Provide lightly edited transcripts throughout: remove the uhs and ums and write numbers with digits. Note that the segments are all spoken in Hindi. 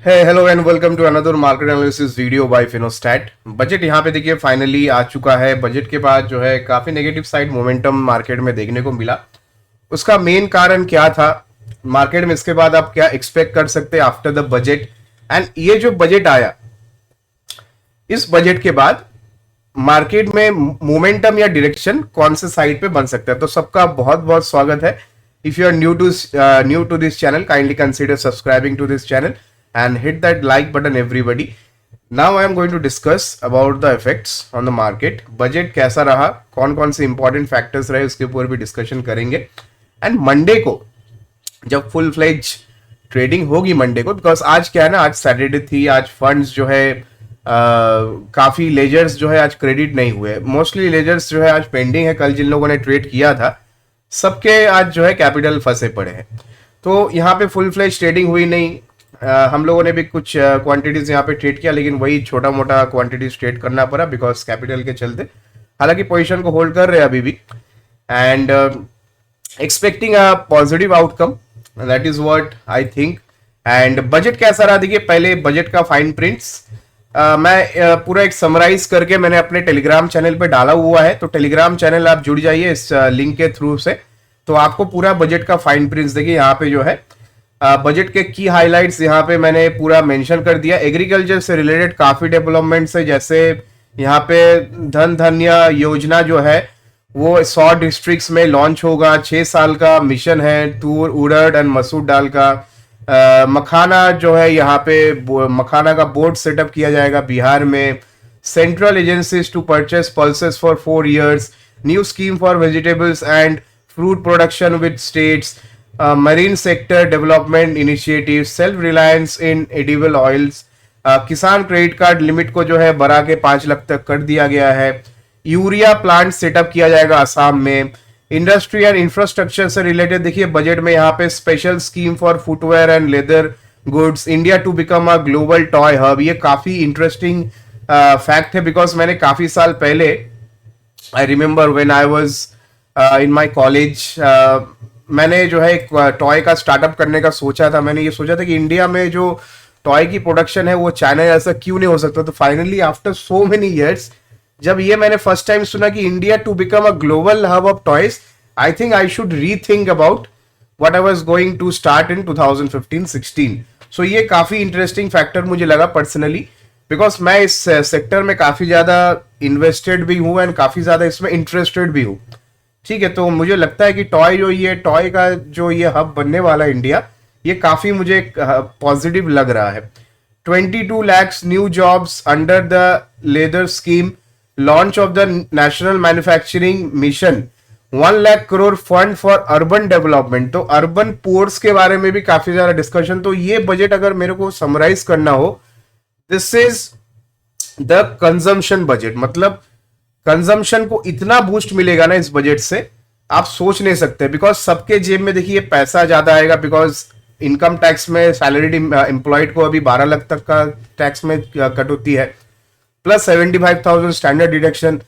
है hello and welcome to another market analysis video by Finostat. Budget यहाँ पे देखिए फाइनली आ चुका है। बजट के बाद जो है काफी नेगेटिव साइड मोमेंटम मार्केट में देखने को मिला। उसका मेन कारण क्या था मार्केट में, इसके बाद आप क्या एक्सपेक्ट कर सकते हैं आफ्टर द बजट। एंड ये जो बजट आया, इस बजट के बाद मार्केट में मोमेंटम या डायरेक्शन कौन से साइड पे बन सकता है। तो सबका बहुत बहुत स्वागत है। If you are new to this channel, kindly consider subscribing to this channel and hit that like button everybody. Now I am going to discuss about the effects on the market. Budget कैसा रहा, कौन कौन से इंपॉर्टेंट फैक्टर्स रहे, उसके ऊपर भी डिस्कशन करेंगे। एंड मंडे को जब फुल फ्लेज ट्रेडिंग होगी मंडे को, बिकॉज आज क्या है ना, आज सैटरडे थी, आज फंड्स जो है काफी लेजर्स जो है आज क्रेडिट नहीं हुए। मोस्टली लेजर्स जो है आज पेंडिंग है। कल जिन लोगों ने ट्रेड किया था सबके आज जो है कैपिटल फंसे पड़े हैं। तो यहाँ पे फुल फ्लेज ट्रेडिंग हुई नहीं। हम लोगों ने भी कुछ क्वांटिटीज यहाँ पे ट्रेड किया, लेकिन वही छोटा मोटा क्वांटिटीज ट्रेड करना पड़ा बिकॉज कैपिटल के चलते। हालांकि पोजीशन को होल्ड कर रहे हैं अभी भी and expecting a positive outcome, that is what I think. And budget कैसा रहा, देखिए पहले बजट का फाइन प्रिंट्स मैं पूरा एक समराइज करके मैंने अपने टेलीग्राम चैनल पे डाला हुआ है। तो टेलीग्राम चैनल आप जुड़ जाइए इस लिंक के थ्रू से, तो आपको पूरा बजट का फाइन प्रिंट्स देखिए यहाँ पे जो है बजट के की हाइलाइट्स यहाँ पे मैंने पूरा मेंशन कर दिया। एग्रीकल्चर से रिलेटेड काफी डेवलपमेंट्स है, जैसे यहाँ पे धन धान्य योजना जो है वो 100 डिस्ट्रिक्ट्स में लॉन्च होगा। 6 साल का मिशन है तूर उड़द एंड मसूर दाल का। मखाना जो है यहाँ पे मखाना का बोर्ड सेटअप किया जाएगा बिहार में। Central agencies to purchase pulses for 4 years। New scheme for vegetables and fruit production with states. Marine sector development initiative. Self reliance in edible oils. Kisan credit card limit को जो है बढ़ा के 5 लाख तक कर दिया गया है। यूरिया प्लांट सेटअप किया जाएगा असम में। इंडस्ट्री एंड इंफ्रास्ट्रक्चर से रिलेटेड देखिए बजट में यहाँ पे special scheme for footwear and leather goods. India to become a global toy hub. ये काफी इंटरेस्टिंग फैक्ट है बिकॉज मैंने काफी साल पहले, I remember when I was in my college, मैंने जो है एक टॉय का स्टार्टअप करने का सोचा था। मैंने ये सोचा था कि इंडिया में जो टॉय की प्रोडक्शन है वो चाइना जैसा क्यों नहीं हो सकता। तो finally after so many years जब ये मैंने फर्स्ट टाइम सुना कि India to become a global hub of toys, I think I should rethink about what I was going to start in 2015-16। So ये काफी इंटरेस्टिंग फैक्टर मुझे लगा पर्सनली, बिकॉज मैं इस सेक्टर में काफी ज्यादा इन्वेस्टेड भी हूँ एंड काफी ज्यादा इसमें इंटरेस्टेड भी हूँ। ठीक है, तो मुझे लगता है कि टॉय का जो ये हब बनने वाला है इंडिया, ये काफी मुझे पॉजिटिव लग रहा है। 22 lakhs new jobs under the leather scheme. Launch of the national manufacturing mission. 1 lakh crore fund for urban development. तो अर्बन पोर्ट्स के बारे में भी काफी ज्यादा डिस्कशन। तो ये बजट अगर मेरे को समराइज करना हो, this is the consumption budget. मतलब कंजम्पशन को इतना बूस्ट मिलेगा ना इस बजट से, आप सोच नहीं सकते। बिकॉज सबके जेब में देखिए पैसा ज्यादा आएगा, बिकॉज इनकम टैक्स में सैलरीड एम्प्लॉयड को अभी 12 लाख तक का टैक्स में कट होती है, प्लस 75,000 स्टैंडर्ड डिडक्शन।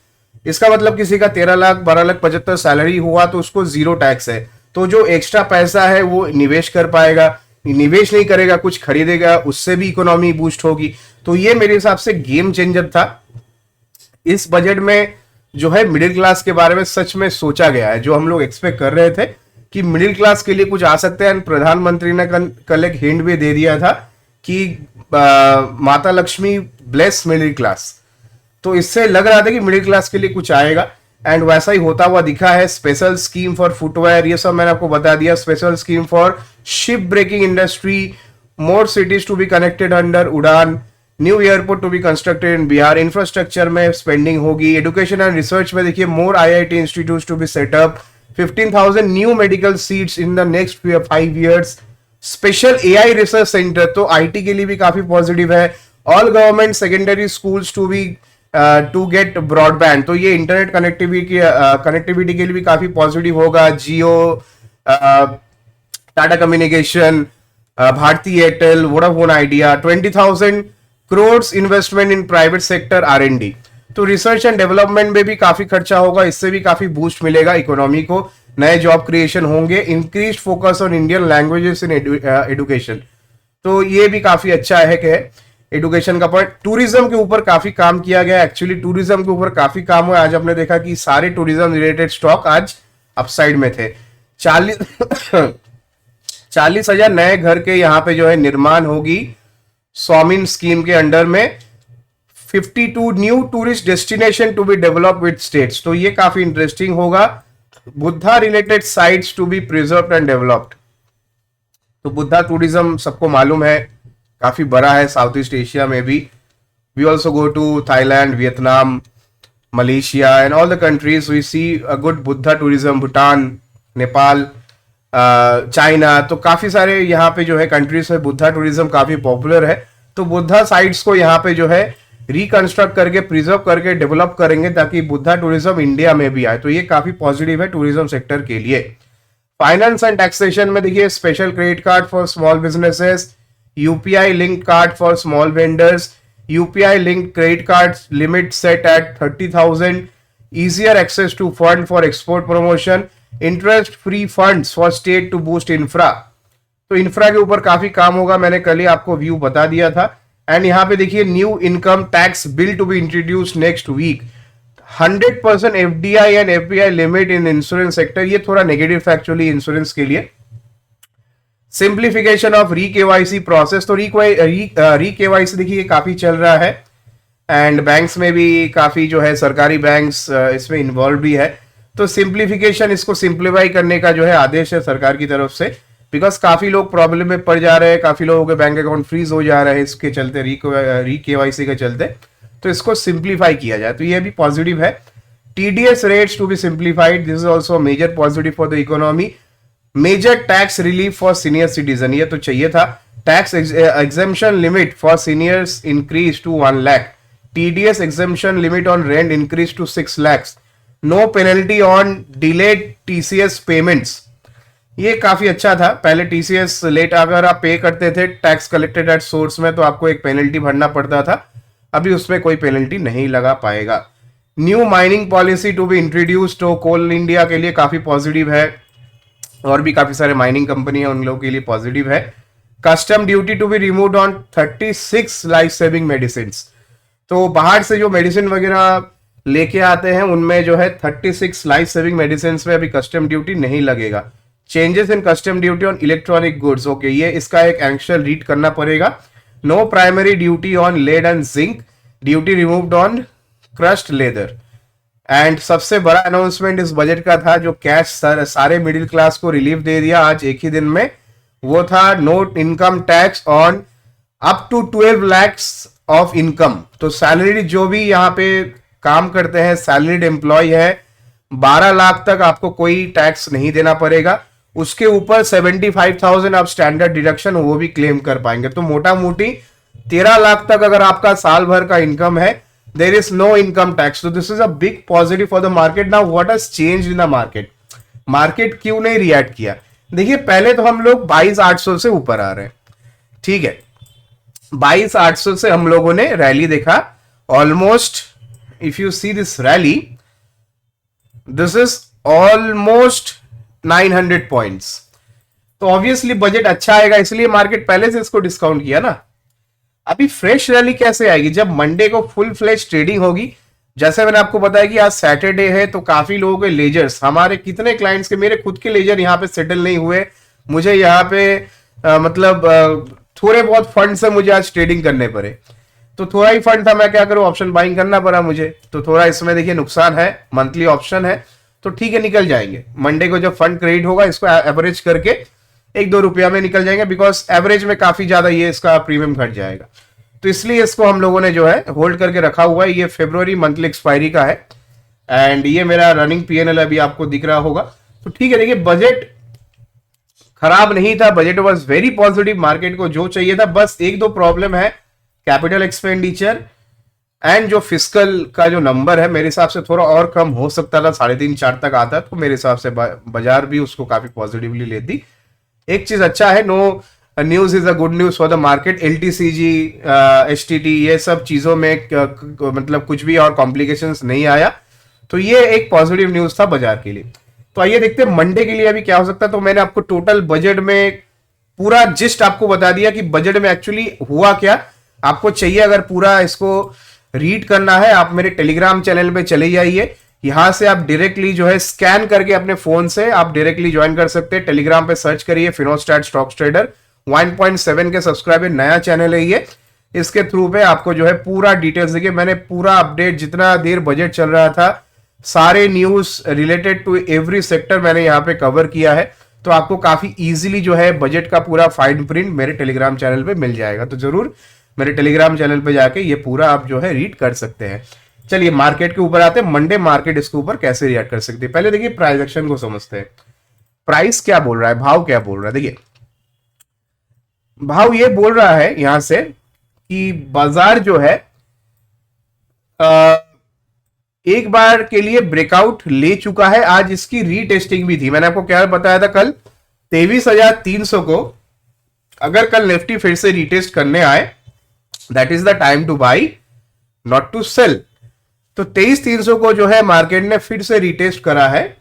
इसका मतलब किसी का 13 लाख 12 लाख 75 सैलरी हुआ तो उसको जीरो टैक्स है। तो जो एक्स्ट्रा पैसा है वो निवेश कर पाएगा, निवेश नहीं करेगा कुछ खरीदेगा, उससे भी इकोनॉमी बूस्ट होगी। तो ये मेरे हिसाब से गेम चेंजर था। इस बजट में जो है मिडिल क्लास के बारे में सच में सोचा गया है। जो हम लोग एक्सपेक्ट कर रहे थे कि मिडिल क्लास के लिए कुछ आ सकते हैं, प्रधानमंत्री ने कल एक हिंट भी दे दिया था कि माता लक्ष्मी ब्लेस मिडिल क्लास। तो इससे लग रहा था कि मिडिल क्लास के लिए कुछ आएगा एंड वैसा ही होता हुआ दिखा है। स्पेशल स्कीम फॉर फुटवेयर, ये सब मैंने आपको बता दिया। Special scheme for ship breaking industry. More cities to be connected under Udan. New airport to be constructed in Bihar. Infrastructure में स्पेंडिंग होगी। एजुकेशन एंड रिसर्च में देखिए more IIT institute to be set up. 15,000 new medical seats in the next 5 years। Special AI research centre, तो IT के लिए भी काफी पॉजिटिव है। All government secondary schools to get broadband, तो ये इंटरनेट कनेक्टिविटी के लिए भी काफी पॉजिटिव होगा। Jio, Tata communication, Bharti Airtel, Vodafone idea. 20,000 crore investment in private sector R&D। तो रिसर्च एंड डेवलपमेंट में भी काफी खर्चा होगा, इससे भी काफी बूस्ट मिलेगा इकोनॉमी को। नए जॉब क्रिएशन होंगे। Increase focus on Indian languages in education. तो ये भी काफी अच्छा है कि एडुकेशन का पॉइंट। टूरिज्म के ऊपर काफी काम किया गया, एक्चुअली टूरिज्म के ऊपर काफी काम हुआ। आज आपने देखा कि सारे टूरिज्म रिलेटेड स्टॉक आज अपसाइड में थे। 40,000 नए घर के यहाँ पे जो है निर्माण होगी स्वामिन स्कीम के अंडर में। 52 new tourist destination to be develop with states, तो ये काफी इंटरेस्टिंग होगा। Buddha related sites to be preserved and developed. तो बुद्धा टूरिज्म सबको मालूम है काफी बड़ा है साउथ ईस्ट एशिया में भी। We also go to Thailand, Vietnam, Malaysia and all the countries we see a good Buddha tourism. Bhutan, Nepal, China, तो काफी सारे यहाँ पे जो है कंट्रीज में बुद्धा टूरिज्म काफी पॉपुलर है। तो बुद्धा साइट्स को यहाँ पे जो है रिकंस्ट्रक्ट करके प्रिजर्व करके डेवलप करेंगे ताकि बुद्धा टूरिज्म इंडिया में भी आए। तो ये काफी पॉजिटिव है टूरिज्म सेक्टर के लिए। फाइनेंस एंड टैक्सेशन में देखिए special credit card for small businesses, UPI link card for small vendors, UPI link credit card limit set at 30,000, easier access to fund for export promotion, interest free funds for state to boost infra। तो इंफ्रा के ऊपर काफी काम होगा, मैंने कल ही आपको व्यू बता दिया था। एंड यहाँ पे देखिए new income tax bill to be introduce next week. 100% FDI and FPI limit in insurance sector, ये थोड़ा नेगेटिव एक्चुअली इंश्योरेंस के लिए। Simplification of re KYC process, तो री केवाईसी देखिए काफी चल रहा है एंड बैंक्स में भी काफी जो है सरकारी बैंक्स इसमें इन्वॉल्व भी है। तो सिंप्लीफिकेशन, इसको सिंप्लीफाई करने का जो है आदेश है सरकार की तरफ से, बिकॉज काफी लोग प्रॉब्लम में पड़ जा रहे हैं, काफी लोगों के बैंक अकाउंट फ्रीज हो जा रहे हैं इसके चलते, री केवाईसी के चलते। तो इसको सिंप्लीफाई किया जाए, तो ये भी पॉजिटिव है। TDS rates to be simplified, this is also major positive for the economy. Major tax relief for senior citizen, ये तो चाहिए था। Tax exemption limit for seniors increase to 1 lakh. TDS exemption limit on rent increased to 6 lakhs. No penalty on delayed TCS payments. ये काफी अच्छा था। पहले TCS लेट अगर आप पे करते थे टैक्स कलेक्टेड एट सोर्स में तो आपको एक पेनल्टी भरना पड़ता था, अभी उसमें कोई पेनल्टी नहीं लगा पाएगा। New mining policy to be introduced, तो कोल इंडिया के लिए काफी पॉजिटिव है और भी काफी सारे माइनिंग कंपनी है उन लोगों के लिए पॉजिटिव है। Custom duty to be removed on 36 life saving medicine, तो बाहर से जो मेडिसिन वगैरह लेके आते हैं उनमें जो है 36 लाइफ सेविंग मेडिसिन में अभी कस्टम ड्यूटी नहीं लगेगा। Changes in custom duty on electronic goods, okay, ये इसका एक एक्शन रीड करना पड़ेगा। No primary duty on lead and zinc, duty removed on crushed leather. And सबसे बड़ा अनाउंसमेंट इस बजट का था जो कैश सारे मिडिल क्लास को रिलीफ दे दिया आज एक ही दिन में, वो था no income tax on up to 12 lakhs of income. तो सैलरी जो भी यहाँ पे काम करते हैं, सैलरीड एम्प्लॉय है, 12 लाख तक आपको कोई टैक्स नहीं देना पड़ेगा। उसके ऊपर 75,000 आप स्टैंडर्ड डिडक्शन वो भी क्लेम कर पाएंगे। तो मोटा मोटी 13 लाख तक अगर आपका साल भर का इनकम है, there is no income tax. तो this is a big positive for the market. Now what has changed in the market, market क्यों नहीं रिएक्ट किया? देखिए पहले तो हम लोग 22,800 से ऊपर आ रहे हैं, ठीक है, 22,800 से हम लोगों ने रैली देखा almost. If you see this rally, this is almost 900 points. तो ऑब्वियसली बजट अच्छा आएगा, इसलिए मार्केट पहले से इसको डिस्काउंट किया ना। अभी फ्रेश रैली कैसे आएगी? जब मंडे को फुल फ्लेज ट्रेडिंग होगी। जैसे मैंने आपको बताया कि आज सैटरडे है, तो काफी लोगों के लेजर्स, हमारे कितने क्लाइंट्स के, मेरे खुद के लेजर यहाँ पे सेटल नहीं हुए। मुझे यहाँ पे थोड़े बहुत फंड से मुझे आज ट्रेडिंग करने पड़े, तो थोड़ा ही फंड था, मैं क्या करूं, ऑप्शन बाइंग करना पड़ा मुझे। तो थोड़ा इसमें देखिए नुकसान है, मंथली ऑप्शन है, तो ठीक है निकल जाएंगे। मंडे को जब फंड क्रेडिट होगा इसको एवरेज करके 1-2 रुपया में निकल जाएंगे, बिकॉज एवरेज में काफी ज्यादा ये इसका प्रीमियम घट जाएगा। तो इसलिए इसको हम लोगों ने जो है होल्ड करके रखा हुआ है। ये फरवरी मंथली एक्सपायरी का है एंड ये मेरा रनिंग PNL अभी आपको दिख रहा होगा। तो ठीक है, देखिए बजट खराब नहीं था, budget was very positive, market को जो चाहिए था। बस 1-2 प्रॉब्लम है, कैपिटल एक्सपेंडिचर एंड जो फिस्कल का जो नंबर है, मेरे हिसाब से थोड़ा और कम हो सकता था, 3.5-4 तक आता, तो मेरे हिसाब से बाजार भी उसको काफी पॉजिटिवली लेती। एक चीज अच्छा है, no news is a good news for the market. LTCG, HTT, ये सब चीजों में मतलब कुछ भी और कॉम्प्लिकेशंस नहीं आया, तो ये एक पॉजिटिव न्यूज था बाजार के लिए। तो आइए देखते हैं मंडे के लिए अभी क्या हो सकता है। तो मैंने आपको टोटल बजट में पूरा जिस्ट आपको बता दिया कि बजट में एक्चुअली हुआ क्या। आपको चाहिए अगर पूरा इसको रीड करना है, आप मेरे टेलीग्राम चैनल पे चले जाइए, यहां से आप डायरेक्टली जो है स्कैन करके अपने फोन से आप डायरेक्टली ज्वाइन कर सकते हैं। टेलीग्राम पे सर्च करिए फिनोस्टैट स्टॉक्स ट्रेडर, 1.7 के सब्सक्राइबर, नया चैनल है ये। इसके थ्रू पे आपको जो है पूरा डिटेल्स देखिए, मैंने पूरा अपडेट जितना देर बजट चल रहा था, सारे news related to every sector मैंने यहाँ पे कवर किया है। तो आपको काफी इजीली जो है बजट का पूरा फाइन प्रिंट मेरे टेलीग्राम चैनल पे मिल जाएगा। तो जरूर मेरे टेलीग्राम चैनल पे जाके ये पूरा आप जो है रीड कर सकते हैं। चलिए मार्केट के ऊपर आते हैं, मंडे मार्केट इसके ऊपर कैसे रिएक्ट कर सकती है। पहले देखिए प्राइस एक्शन को समझते हैं, प्राइस क्या बोल रहा है, भाव क्या बोल रहा है। देखिए भाव ये बोल रहा है यहां से कि बाजार जो है एक बार के लिए ब्रेकआउट ले चुका है। आज इसकी रीटेस्टिंग भी थी, मैंने आपको क्या बताया था कल, 23,300 को अगर कल निफ्टी फिर से रीटेस्ट करने आए, that is the time to buy not to sell. तो 23,300 को जो है मार्केट ने फिर से रीटेस्ट करा है,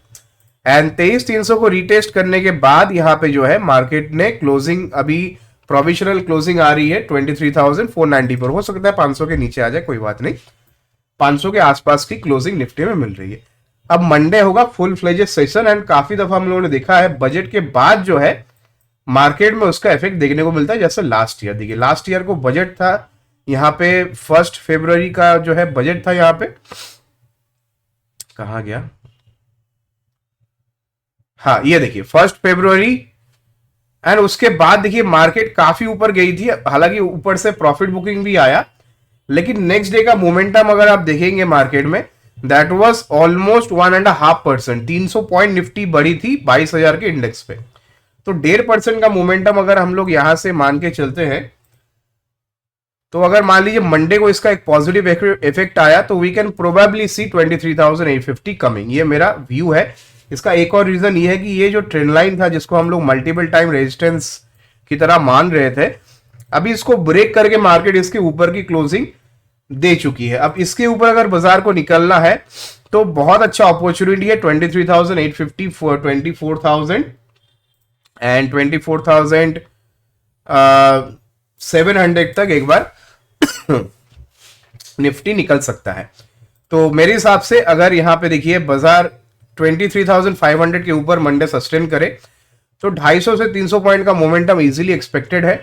एंड 23,300 को रीटेस्ट करने के बाद यहां पे जो है मार्केट ने क्लोजिंग, अभी प्रोविजनल क्लोजिंग आ रही है 23,490 पर। हो सकता है 500 के नीचे आ जाए, कोई बात नहीं, 500 के आसपास की क्लोजिंग निफ्टी में मिल रही है। अब मंडे होगा फुल फ्लेजेड सेशन, एंड काफी दफा हम लोगों ने देखा है बजट के बाद जो है मार्केट में उसका इफेक्ट देखने को मिलता है। जैसे लास्ट ईयर देखिए, लास्ट ईयर को बजट था यहाँ पे 1 फरवरी का जो है बजट था, यहाँ पे कहा गया, हाँ ये देखिए 1 फरवरी, एंड उसके बाद देखिए मार्केट काफी ऊपर गई थी, हालांकि ऊपर से प्रॉफिट बुकिंग भी आया, लेकिन नेक्स्ट डे का मोमेंटम अगर आप देखेंगे मार्केट में, that was almost 1.5%, 300 point Nifty बढ़ी थी 22,000 के इंडेक्स पे। तो 1.5% का मोमेंटम अगर हम लोग यहां से मान के चलते हैं, तो अगर मान लीजिए मंडे को इसका एक पॉजिटिव इफेक्ट आया, तो we can probably see 23,850 coming, ये मेरा व्यू है। इसका एक और रीजन ये है कि ये जो ट्रेंड लाइन था जिसको हम लोग मल्टीपल टाइम रेजिस्टेंस की तरह मान रहे थे, अभी इसको ब्रेक करके मार्केट इसके ऊपर की क्लोजिंग दे चुकी है। अब इसके ऊपर अगर बाजार को निकलना है तो बहुत अच्छा अपॉर्चुनिटी है, 23,850 फॉर 24,000 एंड 24,700 तक एक बार निफ्टी निकल सकता है। तो मेरे हिसाब से अगर यहां पे देखिए बाजार 23,500 के ऊपर मंडे सस्टेन करे, तो 250 से 300 पॉइंट का मोमेंटम इजीली एक्सपेक्टेड है।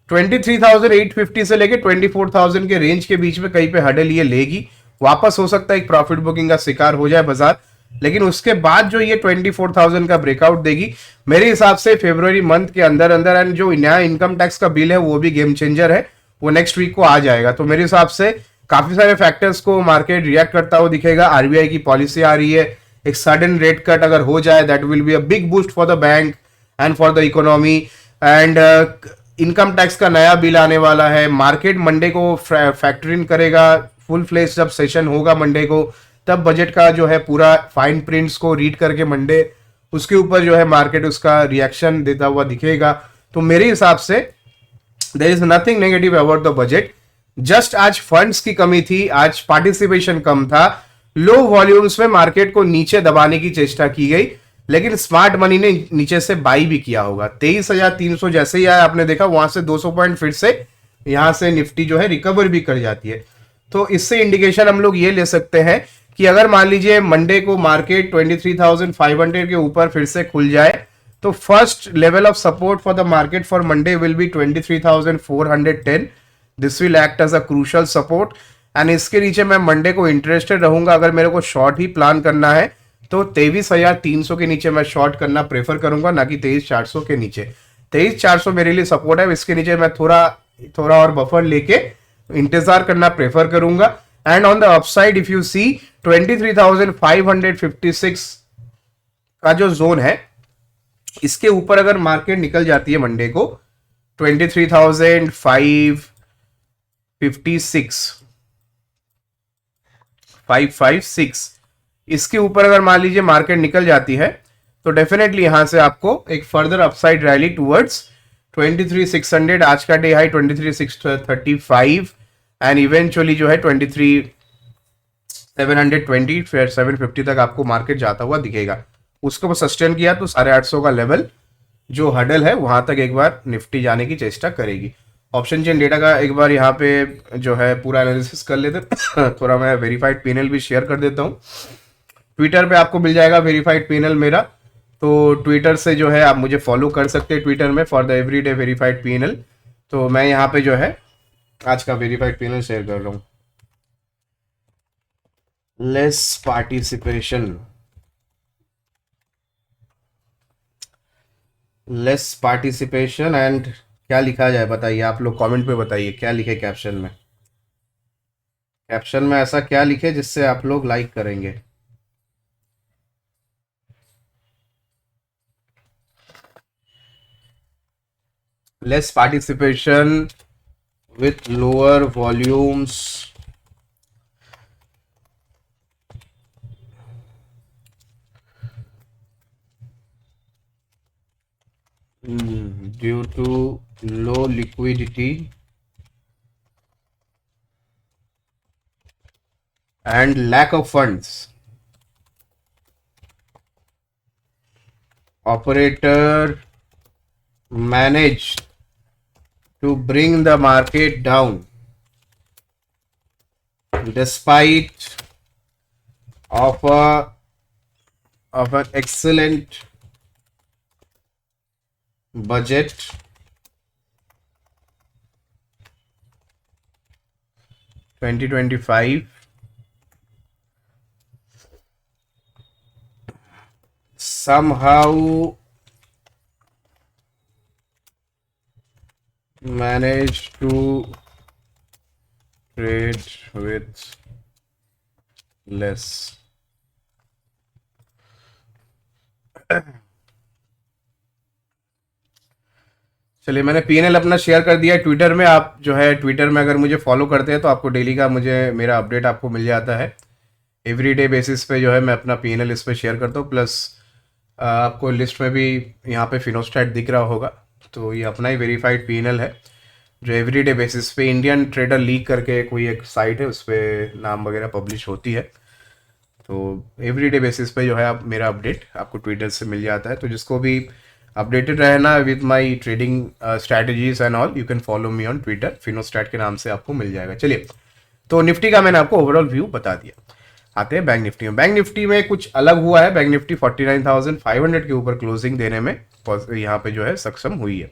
23,850 से लेके 24,000 के रेंज के बीच में कहीं पे हडल ये लेगी, वापस हो सकता है एक प्रॉफिट बुकिंग का शिकार हो जाए बाजार, लेकिन उसके बाद जो ये 24,000 का ब्रेकआउट देगी, मेरे हिसाब से फरवरी मंथ के अंदर अंदर, एंड जो नया इनकम टैक्स का बिल है वो भी गेम चेंजर है, वो नेक्स्ट वीक को आ जाएगा। तो मेरे हिसाब से काफी सारे फैक्टर्स को मार्केट रिएक्ट करता हुआ दिखेगा। आरबीआई की पॉलिसी आ रही है, एक सडन रेट कट अगर हो जाए, that will be a big boost for the bank and for the economy, and income tax का नया बिल आने वाला है। मार्केट मंडे को फैक्टर इन करेगा, फुल फ्लेज जब सेशन होगा मंडे को, तब बजट का जो है पूरा फाइन प्रिंट्स को रीड करके मंडे उसके ऊपर जो है मार्केट उसका रिएक्शन देता हुआ दिखेगा। तो मेरे हिसाब से there is nothing negative about the budget, just आज फंड्स की कमी थी, आज पार्टिसिपेशन कम था, लो वॉल्यूम्स में मार्केट को नीचे दबाने की चेष्टा की गई, लेकिन स्मार्ट मनी ने नीचे से बाई भी किया होगा। 23,300 जैसे ही आया, आपने देखा वहां से 200 पॉइंट फिर से यहां से निफ्टी जो है रिकवर भी कर जाती है। तो इससे इंडिकेशन हम लोग ये ले सकते हैं कि अगर मान लीजिए मंडे को मार्केट 23,500 के ऊपर फिर से खुल जाए, तो first level of support for the market for Monday will be 23,410। This will act as a crucial support, and इसके नीचे मैं मंडे को इंटरेस्टेड रहूंगा। अगर मेरे को शॉर्ट ही प्लान करना है तो 23,300 के नीचे मैं शॉर्ट करना प्रेफर करूंगा, ना कि 23,400 के नीचे। 23,400 मेरे लिए सपोर्ट है, इसके नीचे मैं थोड़ा और बफर लेके इंतजार करना प्रेफर करूंगा। And on the upside if you see 23,556 का जो जोन है, इसके ऊपर अगर मार्केट निकल जाती है मंडे को 556 इसके ऊपर अगर मान लीजिए मार्केट निकल जाती है, तो डेफिनेटली यहां से आपको एक फर्दर अपसाइड रैली टुवर्ड्स 23,600, आज का डे हाई 23,635, एंड इवेंचुअली जो है 23,720 फिर 750 तक आपको मार्केट जाता हुआ दिखेगा। उसको सस्टेन किया तो 850 का लेवल जो हडल है वहां तक एक बार निफ्टी जाने की चेष्टा करेगी। ऑप्शन चेन डेटा का एक बार यहाँ पे जो है पूरा एनालिसिस कर लेते थोड़ा मैं वेरीफाइड पैनल भी शेयर कर देता हूँ। ट्विटर पे आपको मिल जाएगा वेरीफाइड पैनल मेरा, तो ट्विटर से जो है आप मुझे फॉलो कर सकते हैं ट्विटर में for the everyday verified panel. तो मैं यहाँ पे जो है आज का वेरीफाइड पैनल शेयर कर रहा हूँ। Less participation, less participation and क्या लिखा जाए बताइए, आप लोग कमेंट पे बताइए क्या लिखे कैप्शन में। कैप्शन में ऐसा क्या लिखे जिससे आप लोग लाइक करेंगे। Less participation with lower volumes due to low liquidity and lack of funds. Operator managed to bring the market down despite of an excellent budget (2025). Somehow managed to trade with less. चलिए मैंने पीएनएल अपना शेयर कर दिया है ट्विटर में। आप जो है ट्विटर में अगर मुझे फॉलो करते हैं तो आपको डेली का मुझे मेरा अपडेट आपको मिल जाता है। एवरीडे बेसिस पे जो है मैं अपना पीएनएल इस पे शेयर करता हूँ। प्लस आपको लिस्ट में भी यहाँ पे फिनोस्टैट दिख रहा होगा, तो ये अपना ही वेरीफाइड पीएनएल है जो एवरीडे बेसिस पे इंडियन ट्रेडर लीग करके कोई एक साइट है उस पर नाम वगैरह पब्लिश होती है। तो एवरीडे बेसिस पे जो है आप मेरा अपडेट आपको ट्विटर से मिल जाता है। तो जिसको भी अपडेटेड रहना with my trading strategies and all, you can follow me on Twitter, Finostat के नाम से आपको मिल जाएगा। चलिए, तो निफ्टी का मैंने आपको ओवरऑल व्यू बता दिया। आते हैं बैंक निफ्टी में। बैंक निफ्टी में कुछ अलग हुआ है। बैंक निफ्टी 49,500 के ऊपर क्लोजिंग देने में यहाँ पे जो है सक्षम हुई है।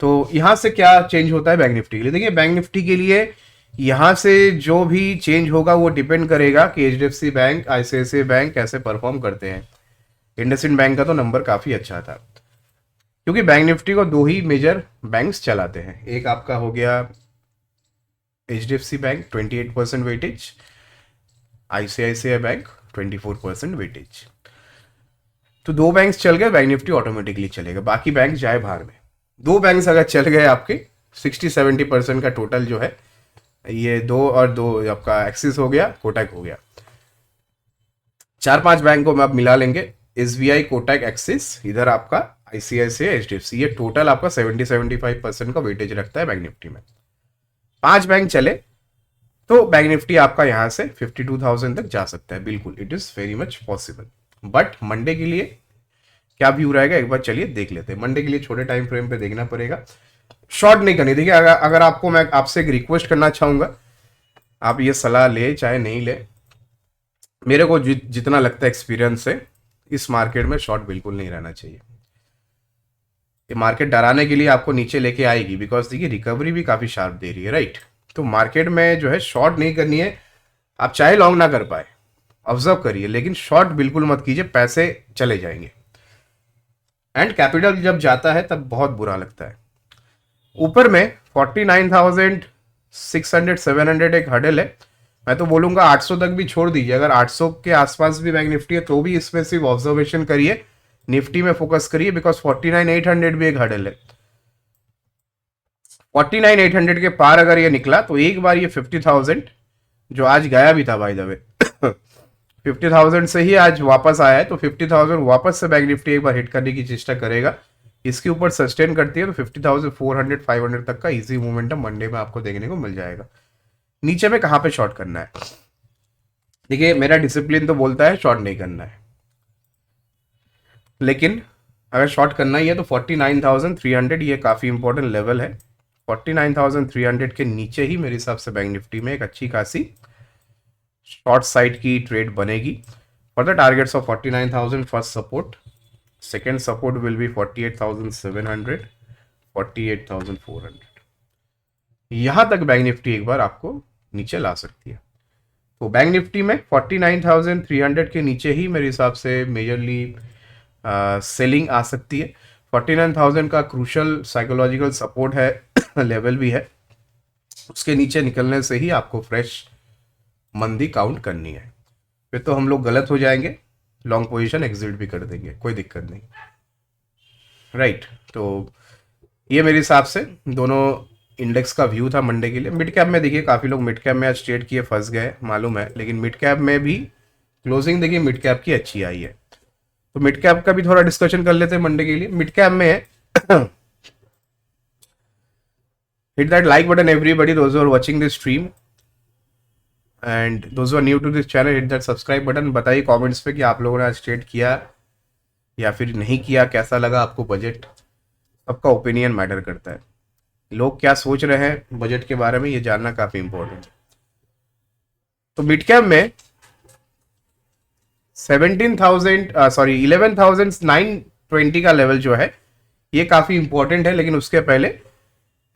तो यहाँ से क्या चेंज होता है बैंक निफ्टी के लिए? देखिए, बैंक निफ्टी के लिए यहाँ से जो भी चेंज होगा वो डिपेंड करेगा कि एचडीएफसी बैंक, आईसीआईसीआई बैंक कैसे परफॉर्म करते हैं। इंडसइंड बैंक का तो नंबर काफी अच्छा था, क्योंकि बैंक निफ्टी को दो ही मेजर बैंक्स चलाते हैं। एक आपका हो गया HDFC bank 28% weightage, ICICI bank 24% weightage. तो दो बैंक्स चल गए, बैंक निफ्टी ऑटोमेटिकली चलेगा। बाकी बैंक जाए बाहर में, दो बैंक्स अगर चल गए आपके 60-70% का टोटल जो है, ये दो और दो आपका एक्सिस हो गया, कोटक हो गया, 4-5 बैंक को आप मिला लेंगे, एसबीआई, कोटक, एक्सिस, इधर आपका आईसीआईसीआई, एचडीएफसी, ये टोटल आपका 70-75% का वेटेज रखता है बैंक निफ्टी में। 5 बैंक चले तो बैंक निफ्टी आपका यहां से 52,000 तक जा सकता है। बिल्कुल, it is very much possible. But Monday के लिए क्या व्यू रहेगा एक बार चलिए देख लेते हैं। मंडे के लिए छोटे टाइम फ्रेम पे देखना पड़ेगा, शॉर्ट नहीं करनी। देखिए, अगर आपको, मैं आपसे एक रिक्वेस्ट करना चाहूंगा, आप ये सलाह ले चाहे नहीं ले, मेरे को जितना लगता है एक्सपीरियंस से, इस मार्केट में शॉर्ट बिल्कुल नहीं रहना चाहिए। ये मार्केट डराने के लिए आपको नीचे लेके आएगी, बिकॉज देखिए रिकवरी भी काफी शार्प दे रही है, राइट। तो मार्केट में जो है शॉर्ट नहीं करनी है। आप चाहे लॉन्ग ना कर पाए, ऑब्जर्व करिए, लेकिन शॉर्ट बिल्कुल मत कीजिए, पैसे चले जाएंगे। एंड कैपिटल जब जाता है तब बहुत बुरा लगता है। ऊपर में 49,600-700 एक हडल है। मैं तो बोलूंगा 800 तक भी छोड़ दीजिए। अगर 800 के आसपास भी बैंक निफ्टी है तो भी इसमें सिर्फ ऑब्जर्वेशन करिए, निफ्टी में फोकस करिए, बिकॉज 49,800 भी एक हडल है। 49,800 के पार अगर ये निकला तो एक बार ये 50,000 जो आज गया भी था बाय द वे 50,000 से ही आज वापस आया है, तो 50,000 वापस से बैंक निफ्टी एक बार हिट करने की चेष्टा करेगा। इसके ऊपर सस्टेन करती है तो 50,400-500 तक का इजी मोमेंटम मंडे में आपको देखने को मिल जाएगा। नीचे में कहां पे शॉर्ट करना है? देखिए, मेरा डिसिप्लिन तो बोलता है शॉर्ट नहीं करना है, लेकिन अगर शॉर्ट करना ही है तो 49,300 ये काफ़ी इंपॉर्टेंट लेवल है। 49,300 के नीचे ही मेरे हिसाब से बैंक निफ्टी में एक अच्छी खासी शॉर्ट साइड की ट्रेड बनेगी। For the targets of 49,000 first support, second support will be 48,700, 48,400। यहां तक बैंक निफ्टी एक बार आपको नीचे ला सकती है। तो बैंक निफ्टी में 49,300 के नीचे ही मेरे हिसाब से मेजरली सेलिंग आ सकती है। 49,000 का क्रूशल साइकोलॉजिकल सपोर्ट है लेवल भी है, उसके नीचे निकलने से ही आपको फ्रेश मंदी काउंट करनी है। फिर तो हम लोग गलत हो जाएंगे, लॉन्ग पोजीशन एग्जिट भी कर देंगे, कोई दिक्कत नहीं, राइट। तो ये मेरे हिसाब से दोनों इंडेक्स का व्यू था मंडे के लिए। मिड कैप में देखिए काफ़ी लोग मिड कैप में आज ट्रेड किए फंस गए मालूम है, लेकिन मिड कैप में भी क्लोजिंग देखिए मिड कैप की अच्छी आई है। तो मिड कैप का भी थोड़ा डिस्कशन कर लेते हैं मंडे के लिए। मिड कैप में है hit that like button everybody, those who are watching this stream, and those who are new to this channel hit that subscribe button। बताइए कमेंट्स पे कि आप लोगों ने आज ट्रेड किया या फिर नहीं किया, कैसा लगा आपको बजट। सबका ओपिनियन मैटर करता है, लोग क्या सोच रहे हैं बजट के बारे में ये जानना काफी इंपॉर्टेंट है। तो मिड कैप में 11,920 का लेवल जो है ये काफी इंपॉर्टेंट है, लेकिन उसके पहले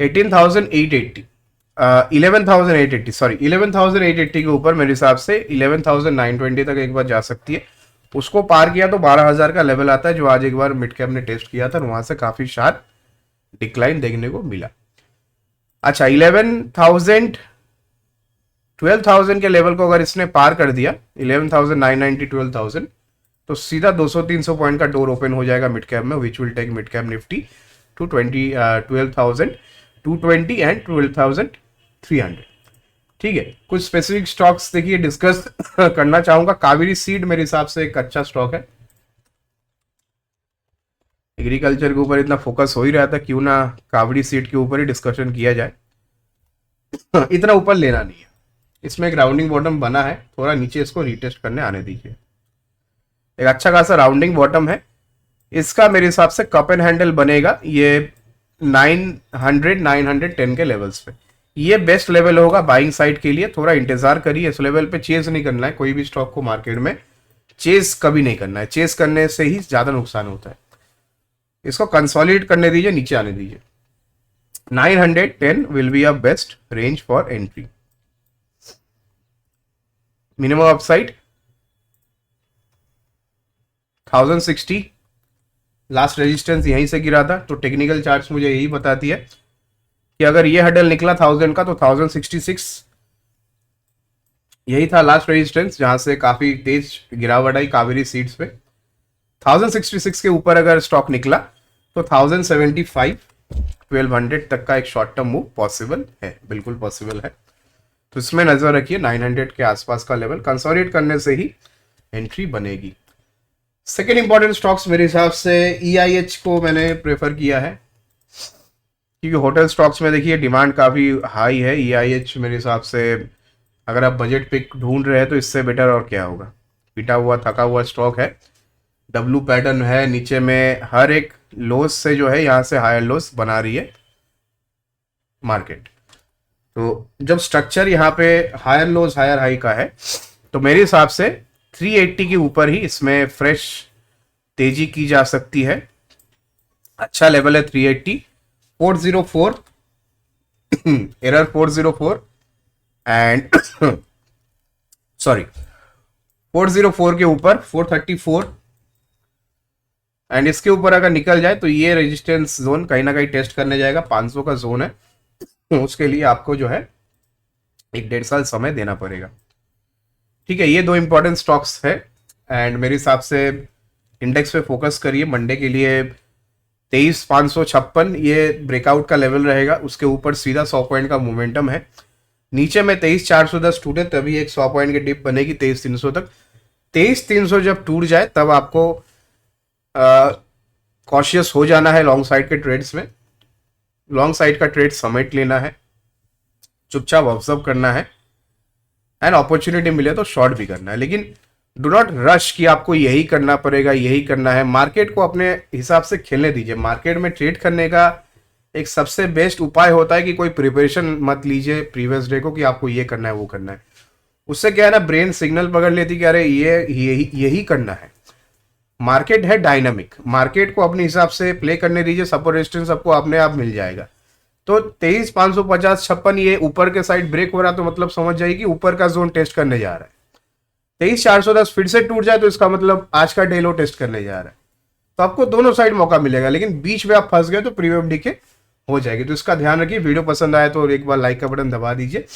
11,880 के ऊपर मेरे हिसाब से 11,920 तक एक बार जा सकती है। उसको पार किया तो 12,000 का लेवल आता है, जो आज एक बार मिड कैप ने टेस्ट किया था, वहां से काफी शार्प डिक्लाइन देखने को मिला। अच्छा, 12,000 के लेवल को अगर इसने पार कर दिया 11,990 12,000, तो सीधा 200-300 पॉइंट का डोर ओपन हो जाएगा मिड कैप में, which will take mid cap Nifty to 12,220 and 12,300। ठीक है, कुछ स्पेसिफिक स्टॉक्स देखिए डिस्कस करना चाहूंगा। कावेरी सीड मेरे हिसाब से एक अच्छा स्टॉक है। एग्रीकल्चर के ऊपर इतना फोकस हो ही रहा था, क्यों ना कावेरी सीड के ऊपर ही डिस्कशन किया जाए। इतना ऊपर लेना नहीं है, इसमें एक राउंडिंग बॉटम बना है, थोड़ा नीचे इसको रीटेस्ट करने आने दीजिए। एक अच्छा खासा राउंडिंग बॉटम है इसका, मेरे हिसाब से कप एंड हैंडल बनेगा ये 910 के लेवल्स पे। ये बेस्ट लेवल होगा बाइंग साइड के लिए, थोड़ा इंतजार करिए। इस लेवल पे चेज नहीं करना है, कोई भी स्टॉक को मार्केट में चेज कभी नहीं करना है, चेज करने से ही ज्यादा नुकसान होता है। इसको कंसोलिडेट करने दीजिए, नीचे आने दीजिए। 910 will be a best range for entry. Minimum upside 1060, last resistance यहीं से गिरा था, तो टेक्निकल चार्ट्स मुझे यही बताती है कि अगर ये हडल निकला 1000 का तो 1066 यही था लास्ट रेजिस्टेंस, जहां से काफी तेज गिरावट आई कावेरी सीड्स पे। 1066 के ऊपर अगर स्टॉक निकला तो 1075 1200 तक का एक शॉर्ट टर्म मूव पॉसिबल है, बिल्कुल पॉसिबल है। तो इसमें नजर रखिए, 900 के आसपास का लेवल कंसोलिडेट करने से ही एंट्री बनेगी। सेकेंड इंपॉर्टेंट स्टॉक्स मेरे हिसाब से EIH को मैंने प्रेफर किया है, क्योंकि होटल स्टॉक्स में देखिए डिमांड काफ़ी हाई है। EIH मेरे हिसाब से अगर आप बजट पिक ढूंढ रहे हैं तो इससे बेटर और क्या होगा। पिटा हुआ थका हुआ स्टॉक है, डब्लू पैटर्न है, नीचे में हर एक लोस से जो है यहाँ से हायर लोस बना रही है मार्केट। तो जब स्ट्रक्चर यहाँ पे हायर लोस हायर हाई का है, तो मेरे हिसाब से 380 के ऊपर ही इसमें फ्रेश तेजी की जा सकती है। अच्छा लेवल है 380, 404 एरर 404 एंड सॉरी 404 के ऊपर 434 एंड इसके ऊपर अगर निकल जाए तो ये रेजिस्टेंस जोन कहीं ना कहीं टेस्ट करने जाएगा। 500 का जोन है, उसके लिए आपको जो है 1-1.5 साल समय देना पड़ेगा। ठीक है, ये दो इंपॉर्टेंट स्टॉक्स है एंड मेरे हिसाब से इंडेक्स पे फोकस करिए। मंडे के लिए 23,556 ये ब्रेकआउट का लेवल रहेगा, उसके ऊपर सीधा 100 पॉइंट का मोमेंटम है। नीचे में 23,410 टूटे तभी एक 100 पॉइंट की डिप बनेगी 23,300 तक। 23,300 जब टूट जाए तब आपको कॉशियस हो जाना है लॉन्ग साइड के ट्रेड्स में। लॉन्ग साइड का ट्रेड समेट लेना है, चुपचाप ऑब्जर्व करना है एंड अपॉर्चुनिटी मिले तो शॉर्ट भी करना है। लेकिन डू नॉट रश कि आपको यही करना पड़ेगा, यही करना है। मार्केट को अपने हिसाब से खेलने दीजिए। मार्केट में ट्रेड करने का एक सबसे बेस्ट उपाय होता है कि कोई प्रिपरेशन मत लीजिए प्रीवियस डे को कि आपको ये करना है वो करना है। उससे क्या है ना, ब्रेन सिग्नल पकड़ लेती कि अरे ये यही करना है। मार्केट है डायनामिक, मार्केट को अपने हिसाब से प्ले करने दीजिए। सपोर्ट रेजिस्टेंस आपको अपने आप मिल जाएगा। तो 23,550 56 ये ऊपर के साइड ब्रेक हो रहा तो मतलब समझ जाइए कि ऊपर का जोन टेस्ट करने जा रहा है। 23,410 फिर से टूट जाए तो इसका मतलब आज का डे लो टेस्ट करने जा रहा है। तो आपको दोनों साइड मौका मिलेगा, लेकिन बीच में आप फंस गए तो प्रीमियम डीके हो जाएगी। तो इसका ध्यान रखिए। वीडियो पसंद आए तो एक बार लाइक का बटन दबा दीजिए।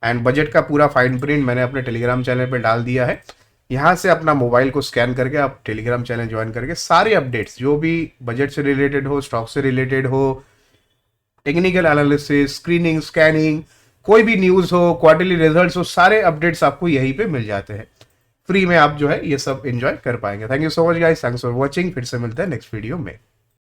एंड बजट का पूरा फाइन प्रिंट मैंने अपने टेलीग्राम चैनल पे डाल दिया है। यहाँ से अपना मोबाइल को स्कैन करके आप टेलीग्राम चैनल ज्वाइन करके सारे अपडेट्स जो भी बजट से रिलेटेड हो, स्टॉक से रिलेटेड हो, टेक्निकल एनालिसिस, स्क्रीनिंग, स्कैनिंग, कोई भी न्यूज़ हो, क्वार्टरली रिजल्ट्स हो, सारे अपडेट्स आपको यहीं पे मिल जाते हैं। फ्री में आप जो है ये सब एंजॉय कर पाएंगे। Thank you so much guys, thanks for watching. फिर से मिलते हैं नेक्स्ट वीडियो में।